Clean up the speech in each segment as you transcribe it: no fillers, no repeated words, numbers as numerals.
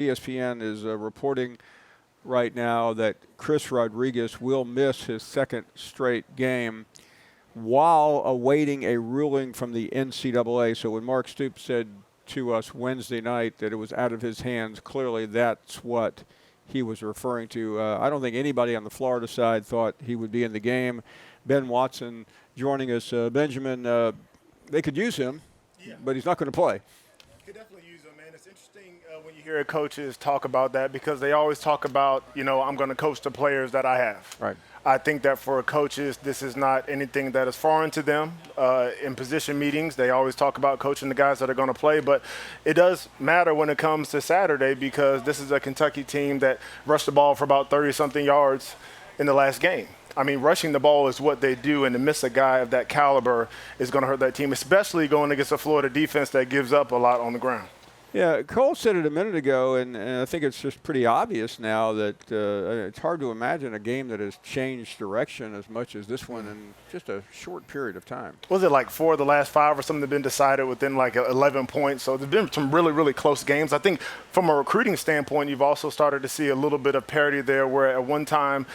ESPN is reporting right now that Chris Rodriguez will miss his second straight game while awaiting a ruling from the NCAA. So when Mark Stoops said to us Wednesday night that it was out of his hands, clearly that's what he was referring to. I don't think anybody on the Florida side thought he would be in the game. Ben Watson joining us. Benjamin, they could use him, but he's not going to play. Could definitely use him, man. It's interesting when you hear coaches talk about that because they always talk about, I'm going to coach the players that I have. Right. I think that for coaches, this is not anything that is foreign to them. In position meetings, they always talk about coaching the guys that are going to play, but it does matter when it comes to Saturday because this is a Kentucky team that rushed the ball for about 30-something yards in the last game. I mean, rushing the ball is what they do, and to miss a guy of that caliber is going to hurt that team, especially going against a Florida defense that gives up a lot on the ground. Yeah, Cole said it a minute ago, and I think it's just pretty obvious now that it's hard to imagine a game that has changed direction as much as this one in just a short period of time. Was it like 4 of the last 5 or something that have been decided within like 11 points? So there's been some really, really close games. I think from a recruiting standpoint, you've also started to see a little bit of parity there where at one time,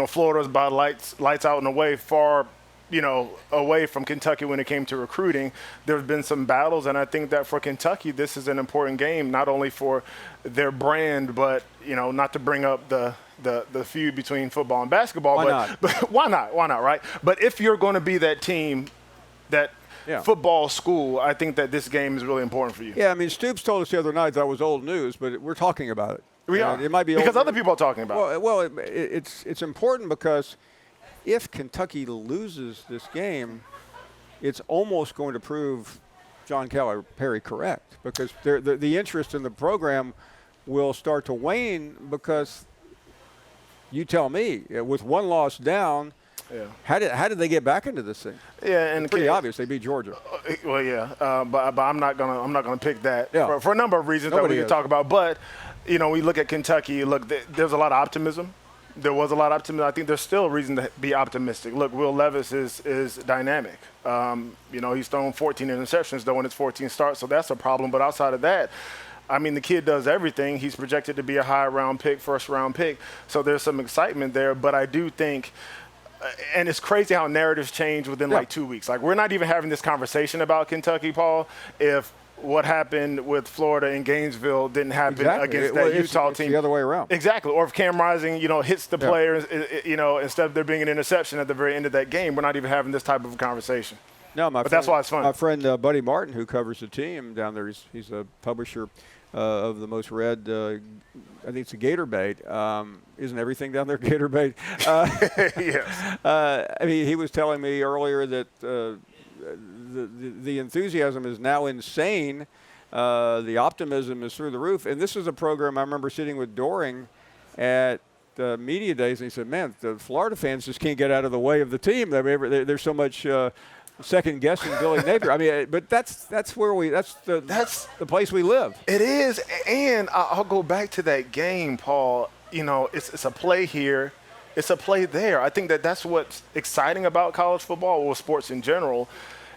Florida was about lights out and away far away from Kentucky when it came to recruiting. There's been some battles, and I think that for Kentucky, this is an important game, not only for their brand, but, not to bring up the feud between football and basketball. But why not? Why not, right? But if you're going to be that team, that football school, I think that this game is really important for you. Yeah, I mean, Stoops told us the other night that was old news, but we're talking about it. We are. It might be because old other people are talking about it. Well, it's important because if Kentucky loses this game, it's almost going to prove John Calipari correct because the interest in the program will start to wane because you tell me, with one loss down, how did they get back into this thing? Yeah, and it's pretty obvious they beat Georgia. Well, yeah, but I'm not gonna pick that for a number of reasons Nobody that we can talk about. But we look at Kentucky. Look, there's a lot of optimism. There was a lot of optimism. I think there's still a reason to be optimistic. Look, Will Levis is dynamic. He's thrown 14 interceptions, though, in his 14 starts, so that's a problem. But outside of that, I mean, the kid does everything. He's projected to be a first-round pick. So there's some excitement there. But I do think and it's crazy how narratives change within like 2 weeks. Like, we're not even having this conversation about Kentucky, Paul, if what happened with Florida in Gainesville didn't happen against that Utah team. It's the other way around. Exactly. Or if Cam Rising, hits the player, instead of there being an interception at the very end of that game, we're not even having this type of conversation. No, but that's why it's fun. My friend Buddy Martin, who covers the team down there, he's a publisher of the most read, I think it's a Gator Bait. Isn't everything down there Gator Bait? Yes. I mean, he was telling me earlier that the enthusiasm is now insane. The optimism is through the roof. And this is a program I remember sitting with Doring at media days, and he said, man, the Florida fans just can't get out of the way of the team. There's so much second guessing Billy Napier. I mean, but that's the place we live. It is, and I'll go back to that game, Paul. It's a play here, it's a play there. I think that's what's exciting about college football or sports in general,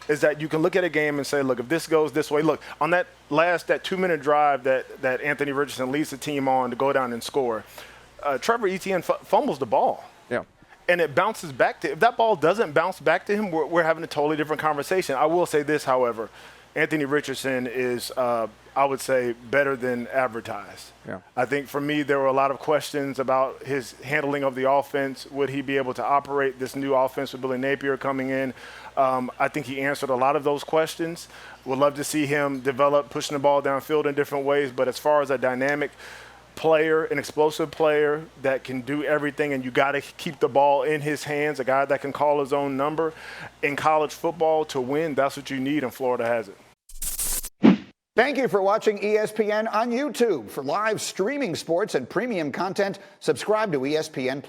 is that you can look at a game and say, look, if this goes this way, look, on that 2-minute drive that Anthony Richardson leads the team on to go down and score, Trevor Etienne fumbles the ball. Yeah. And it bounces back to – if that ball doesn't bounce back to him, we're having a totally different conversation. I will say this, however. Anthony Richardson is, I would say, better than advertised. Yeah. I think for me there were a lot of questions about his handling of the offense. Would he be able to operate this new offense with Billy Napier coming in? I think he answered a lot of those questions. Would love to see him develop, pushing the ball downfield in different ways. But as far as a dynamic player, an explosive player that can do everything, and you got to keep the ball in his hands, a guy that can call his own number in college football to win, that's what you need, and Florida has it. Thank you for watching ESPN on YouTube. For live streaming sports and premium content, subscribe to ESPN+.